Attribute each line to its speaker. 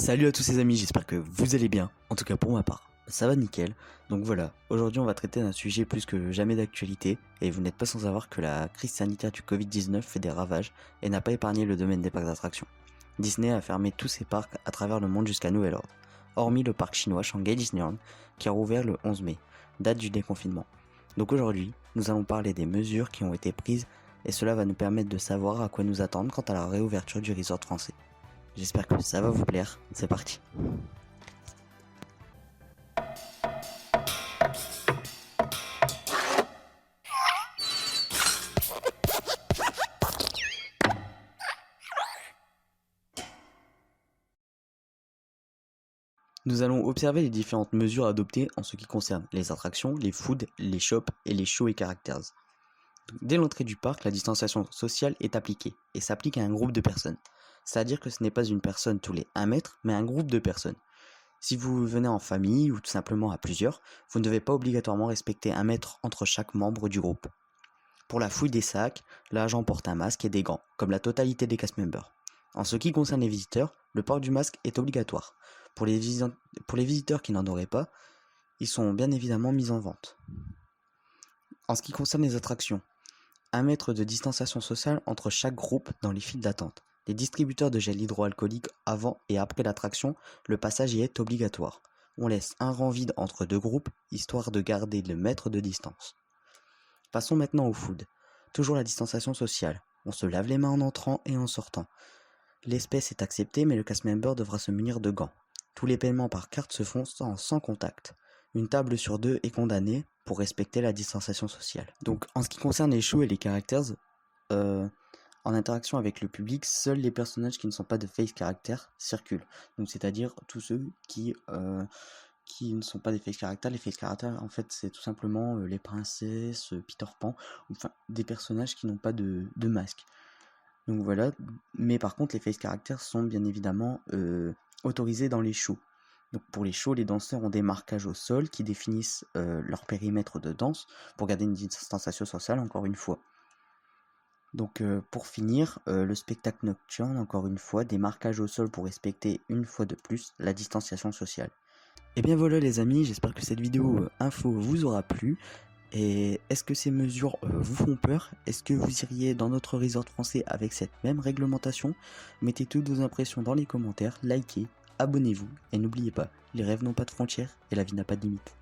Speaker 1: Salut à tous les amis, j'espère que vous allez bien, en tout cas pour ma part, ça va nickel. Donc voilà, aujourd'hui on va traiter d'un sujet plus que jamais d'actualité, et vous n'êtes pas sans savoir que la crise sanitaire du Covid-19 fait des ravages et n'a pas épargné le domaine des parcs d'attractions. Disney a fermé tous ses parcs à travers le monde jusqu'à nouvel ordre, hormis le parc chinois Shanghai Disneyland qui a rouvert le 11 mai, date du déconfinement. Donc aujourd'hui, nous allons parler des mesures qui ont été prises et cela va nous permettre de savoir à quoi nous attendre quant à la réouverture du resort français. J'espère que ça va vous plaire, c'est parti. Nous allons observer les différentes mesures adoptées en ce qui concerne les attractions, les foods, les shops et les shows et characters. Dès l'entrée du parc, la distanciation sociale est appliquée et s'applique à un groupe de personnes. C'est-à-dire que ce n'est pas une personne tous les 1 mètre, mais un groupe de personnes. Si vous venez en famille ou tout simplement à plusieurs, vous ne devez pas obligatoirement respecter 1 mètre entre chaque membre du groupe. Pour la fouille des sacs, l'agent porte un masque et des gants, comme la totalité des cast members. En ce qui concerne les visiteurs, le port du masque est obligatoire. Pour les visiteurs qui n'en auraient pas, ils sont bien évidemment mis en vente. En ce qui concerne les attractions, 1 mètre de distanciation sociale entre chaque groupe dans les files d'attente. Les distributeurs de gel hydroalcoolique avant et après l'attraction, le passage y est obligatoire. On laisse un rang vide entre deux groupes, histoire de garder le mètre de distance. Passons maintenant au food. Toujours la distanciation sociale. On se lave les mains en entrant et en sortant. L'espèce est acceptée, mais le cast member devra se munir de gants. Tous les paiements par carte se font sans contact. Une table sur 2 est condamnée pour respecter la distanciation sociale. Donc en ce qui concerne les shows et les characters, en interaction avec le public, seuls les personnages qui ne sont pas de face character circulent. Donc c'est-à-dire tous ceux qui ne sont pas des face characters. Les face characters, en fait, c'est tout simplement les princesses, Peter Pan, enfin des personnages qui n'ont pas de masque. Donc voilà, mais par contre les face characters sont bien évidemment autorisés dans les shows. Donc pour les shows, les danseurs ont des marquages au sol qui définissent leur périmètre de danse pour garder une distanciation sociale encore une fois. Donc pour finir, le spectacle nocturne, encore une fois, des marquages au sol pour respecter une fois de plus la distanciation sociale. Et bien voilà les amis, j'espère que cette vidéo info vous aura plu. Et est-ce que ces mesures vous font peur? Est-ce que vous iriez dans notre resort français avec cette même réglementation? Mettez toutes vos impressions dans les commentaires, likez, abonnez-vous et n'oubliez pas, les rêves n'ont pas de frontières et la vie n'a pas de limite.